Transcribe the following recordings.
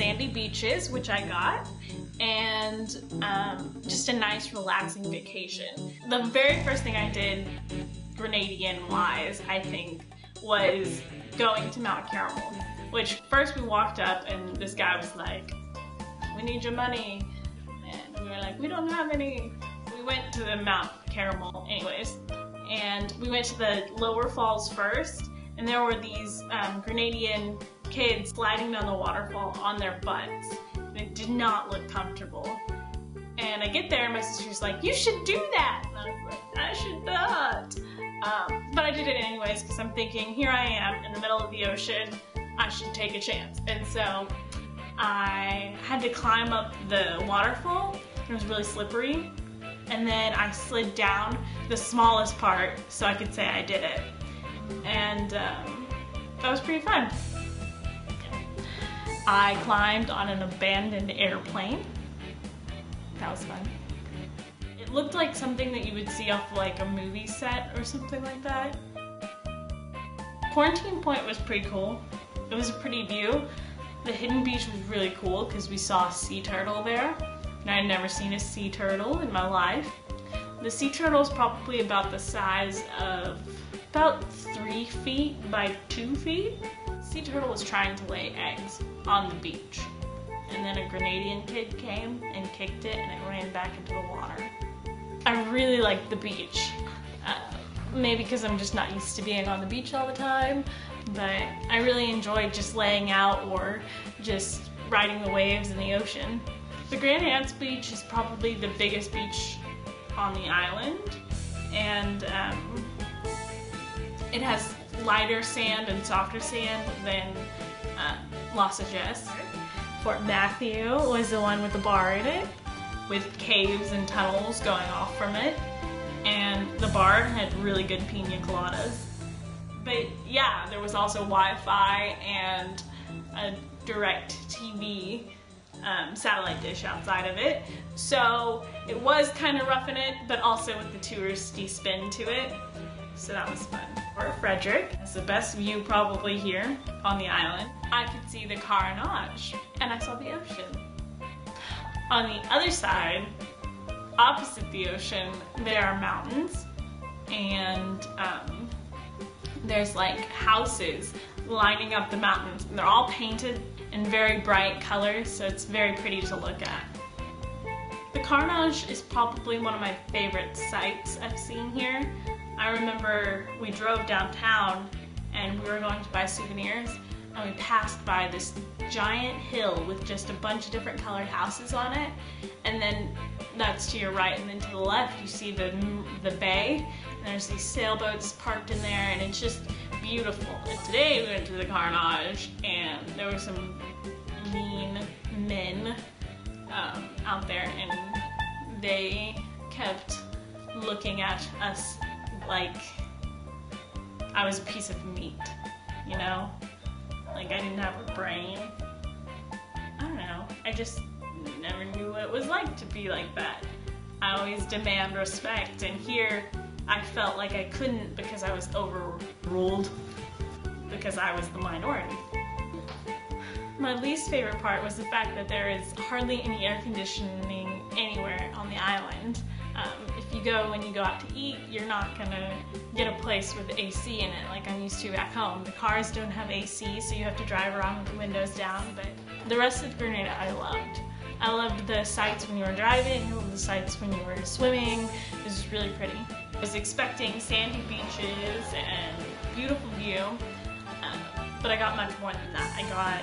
sandy beaches, which I got, and just a nice relaxing vacation. The very first thing I did, Grenadian-wise, I think, was going to Mount Carmel, which first we walked up and this guy was like, "We need your money," and we were like, "We don't have any." We went to the Mount Carmel anyways, and we went to the lower falls first, and there were these Grenadian kids sliding down the waterfall on their butts, and it did not look comfortable. And I get there and my sister's like, "You should do that," and I was like, "I should not." But I did it anyways because I'm thinking, here I am in the middle of the ocean, I should take a chance. And so I had to climb up the waterfall. It was really slippery, and then I slid down the smallest part so I could say I did it. And that was pretty fun. I climbed on an abandoned airplane. That was fun. It looked like something that you would see off like a movie set or something like that. Quarantine Point was pretty cool. It was a pretty view. The hidden beach was really cool because we saw a sea turtle there, and I had never seen a sea turtle in my life. The sea turtle is probably about the size of about 3 feet by 2 feet. Sea turtle was trying to lay eggs on the beach, and then a Grenadian kid came and kicked it and it ran back into the water. I really liked the beach. Maybe because I'm just not used to being on the beach all the time, but I really enjoyed just laying out or just riding the waves in the ocean. The Grendian beach is probably the biggest beach on the island, and it has lighter sand and softer sand than Los Angeles. Fort Matthew was the one with the bar in it, with caves and tunnels going off from it, and the bar had really good pina coladas. But yeah, there was also Wi-Fi and a direct TV satellite dish outside of it, so it was kind of roughing it, but also with the touristy spin to it, so that was fun. Fort Frederick is the best view probably here on the island. I could see the Carnage, and I saw the ocean. On the other side, opposite the ocean, there are mountains, and there's like houses lining up the mountains, and they're all painted in very bright colors, so it's very pretty to look at. The Carnage is probably one of my favorite sights I've seen here. I remember we drove downtown and we were going to buy souvenirs, and we passed by this giant hill with just a bunch of different colored houses on it, and then that's to your right, and then to the left you see the bay, and there's these sailboats parked in there, and it's just beautiful. And today we went to the Carnage, and there were some mean men out there, and they kept looking at us like I was a piece of meat, you know? Like I didn't have a brain. I don't know. I just never knew what it was like to be like that. I always demand respect, and here I felt like I couldn't because I was overruled because I was the minority. My least favorite part was the fact that there is hardly any air conditioning anywhere on the island. If you go when you go out to eat, you're not gonna get a place with AC in it like I'm used to back home. The cars don't have AC, so you have to drive around with the windows down, but the rest of Grenada I loved. I loved the sights when you were driving, I loved the sights when you were swimming. It was just really pretty. I was expecting sandy beaches and beautiful view, but I got much more than that. I got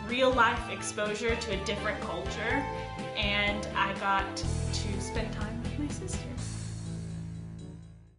real life exposure to a different culture, and I got to spend time with my sister.